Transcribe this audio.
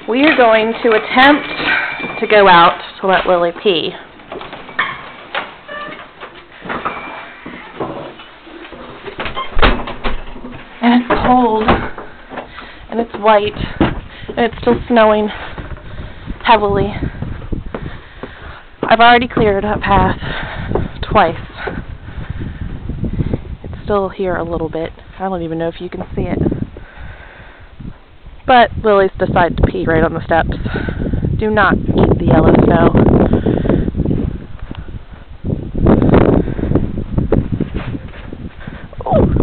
We are going to attempt to go out to let Lily pee. And it's cold, and it's white, and it's still snowing heavily. I've already cleared a path twice. It's still here a little bit. I don't even know if you can see it. But Lily's decided to pee right on the steps. Do not eat the yellow snow. Oh,